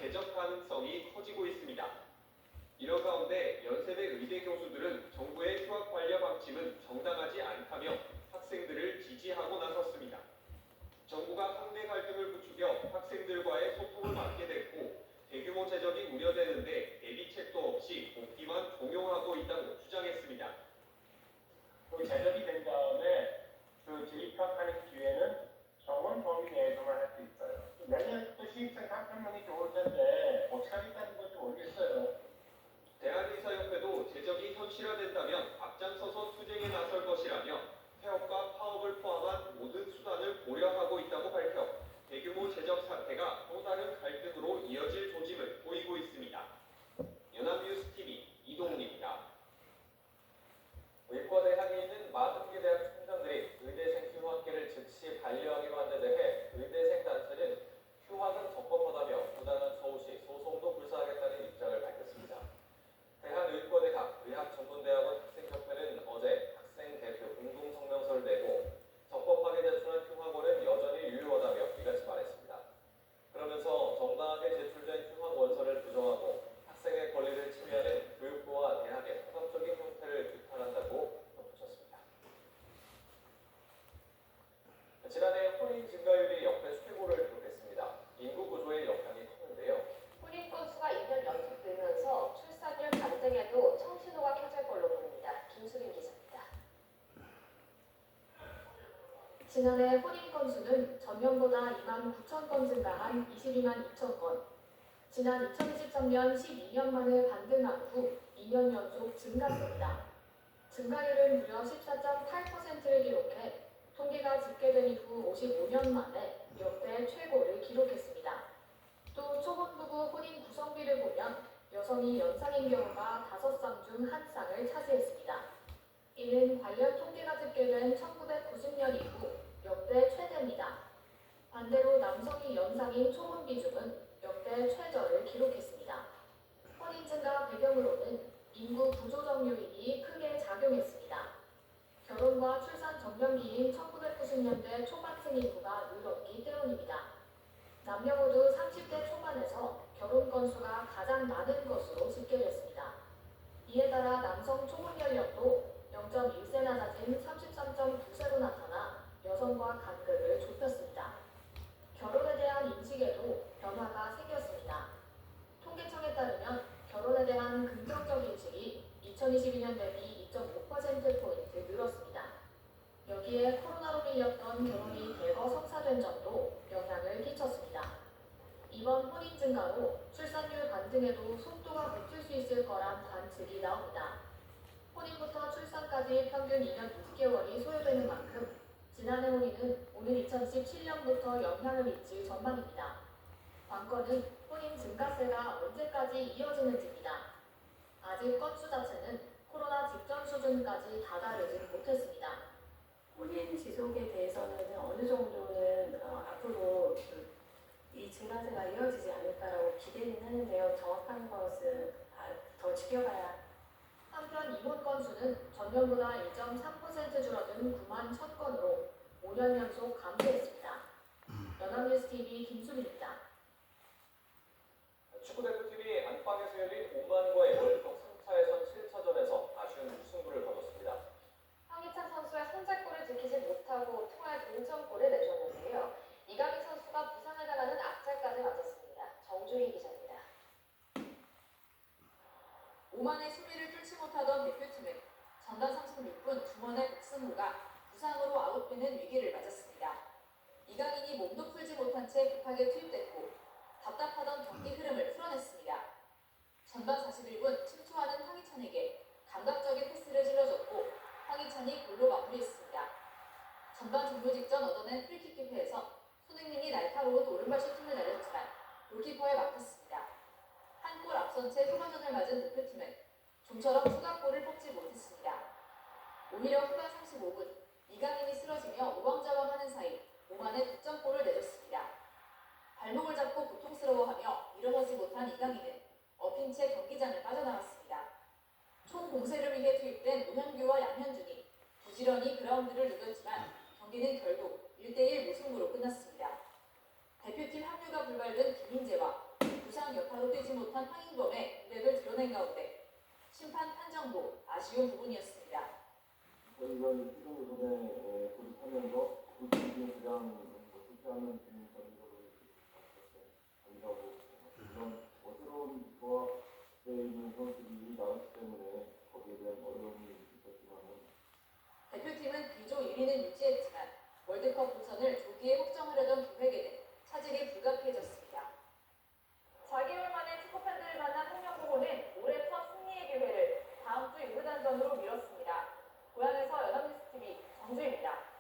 재적 가능성이 커지고 있습니다. 이런 가운데 연세대 의대 교수들은 정부의 휴학 관련 방침은 정당하지 않다며 학생들을 지지하고 나섰습니다. 정부가 학내 갈등을 부추겨 학생들과의 소통을 막게 됐고 대규모 재적이 우려되는데 대비책도 없이 복귀만 종용하고 있다고 주장했습니다. 제적이 된 다음에 재입학하는 기회는 적은 범위 내에서만 할 수 있어요. 내년부터 신입생 3,000명이 들어올 텐데 어떻게 하겠다는 건지 모르겠어요. 대한의사협회도 재적이 현실화된다면 앞장서서 투쟁에 나설 것이라며 폐업과 파업을 포함한 모든 수단을 고려하고 있다고 밝혀 대규모 재적 사태가 또 다른 갈등으로 이어질 조짐을 보이고 있습니다. 연합뉴스TV 이동훈입니다. 의과대 향해 있는 40개 대학 총장들이 의대생 휴학계를 즉시 반려하기로 한 데 대해 의대생 단체는 휴학은 적법하다며 부당한 서울시 소송도 불사하겠다는 입장을 밝혔습니다. 대한의과대 각 의학전문대학원 학생협회는 어제 학생 대표 공동성명서를 내고 적법하게 제출한 휴학원은 여전히 유효하다며 이같이 말했습니다. 그러면서 정당하게 제출된 휴학 원서를 부정하고 학생의 권리를 침해하는 교육부와 대학의 폭압적인 형태를 규탄한다고 덧붙였습니다. 지난해 혼인 증가율이 역대 최고를 기록했습니다. 인구 구조의 영향이 컸는데요. 혼인 건수가 2년 연속 늘면서 출산율 반등에도 청신호가 켜질 걸로 보입니다. 김수빈 기자입니다. 지난해 혼인 건수는 전년보다 2만 9천 건 증가한 22만 2천 건. 지난 2023년 12년 만에 반등한 후 2년 연속 증가세입니다. 증가율은 무려 14.8%를 기록해 통계가 집계된 이후 55년 만에 역대 최고를 기록했습니다. 또 초혼부부 혼인 구성비를 보면 여성이 연상인 경우가 5쌍 중 1쌍을 차지했습니다. 이는 관련 통계가 집계된 1990년 이후 역대 최대입니다. 반대로 남성이 연상인 초혼 비중은 역대 최저를 기록했습니다. 혼인 증가 배경으로는 인구 구조적 요인이 크게 작용했습니다. 결혼과 출산 전년기인 1990년대 초반생 인구가 늘었기 때문입니다. 남녀 모두 30대 초반에서 결혼 건수가 가장 많은 것으로 집계됐습니다. 이에 따라 남성 초혼 연령도 0.1세 낮아진 33.9세로 나타나 여성과 간극을 좁혔습니다. 결혼에 대한 인식에도 변화가 생겼습니다. 통계청에 따르면 결혼에 대한 긍정적 인식이 2022년 대비 2.5%포인트 늘었습니다. 여기에 코로나로 밀렸던 결혼이 대거 성사된 점도 영향을 끼쳤습니다. 이번 혼인 증가로 출산율 반등에도 속도가 붙을 수 있을 거란 관측이 나옵니다. 혼인부터 출산까지 평균 2년 6개월이 소요되는 만큼 지난해 혼인은 오는 2017년부터 영향을 미칠 전망입니다. 관건은 혼인 증가세가 언제까지 이어지는지입니다. 아직 건수 자체는 코로나 직전 수준까지 다다르지 못했습니다. 혼인 지속에 대해서는 어느 정도는 앞으로 이 증가세가 이어지지 않을까라고 기대는 하는데요. 정확한 것은 더 지켜봐야. 한편 이혼 건수는 전년보다 1.3% 줄어든 9만 1,000건으로 5년 연속 감소했습니다. 연합뉴스TV 김수빈입니다. 축구대표팀이 안방에서 열린 오만과의 월드컵 3차 예선 7차전에서 아쉬운 무승부를 거뒀습니다. 황희찬 선수의 선제골을 지키지 못하고 통할 동점골을 내줬는데요. 이강인 선수가 부상을 당하는 악재까지 맞았습니다. 정주희 기자입니다. 오만의 수비를 뚫지 못하던 대표팀은 전반 36분 중원의 백승호가 부상으로 아웃되는 위기를 맞았습니다. 이강인이 몸도 풀지 못한 채 급하게 투입됐고 답답하던 경기 흐름을 풀어냈습니다. 전반 41분 침투하는 황희찬에게 감각적인 패스를 찔러줬고 황희찬이 골로 마무리했습니다. 전반 종료 직전 얻어낸 프리킥 기회에서 손흥민이 날카로운 오른발 슈팅을 날렸지만 골키퍼에 막혔습니다. 한 골 앞선 채 후반전을 맞은 대표팀은 좀처럼 추가골을 뽑지 못했습니다. 오히려 후반 35분 이강인이 쓰러지며 우왕좌왕하는 사이 오만의 득점골을 내줬습니다. 발목을 잡고 고통스러워하며 일어서지 못한 이강인은 엎인 채 경기장을 빠져나갔습니다. 총 공세를 위해 투입된 노현규와 양현준이 부지런히 그라운드를 누볐지만 경기는 결국 1대1 무승부로 끝났습니다. 대표팀 합류가 불발된 김민재와 부상 부상 여파로 뛰지 못한 황인범의 기백을 드러낸 가운데 심판 판정도 아쉬운 부분이었습니다. 저희가 시즌 전에 조립하면서 그 그냥 실패하는 전적으로 아니라고 이런 어지러운 조합에 있는 선수들이 나왔기 때문에 거기에 대한 어려움이 있었지만은 대표팀은 B조 1위는 유지했지만 월드컵 본선을 조기에 확정하려던 계획에는 차질이 불가피해졌습니다. 4개월 만에 축구팬들을 만난 홍명보고는 올해 첫 승리의 기회를 다음 주 요르단전으로 미뤘습니다. 고향에서 연합뉴스TV 정주입니다.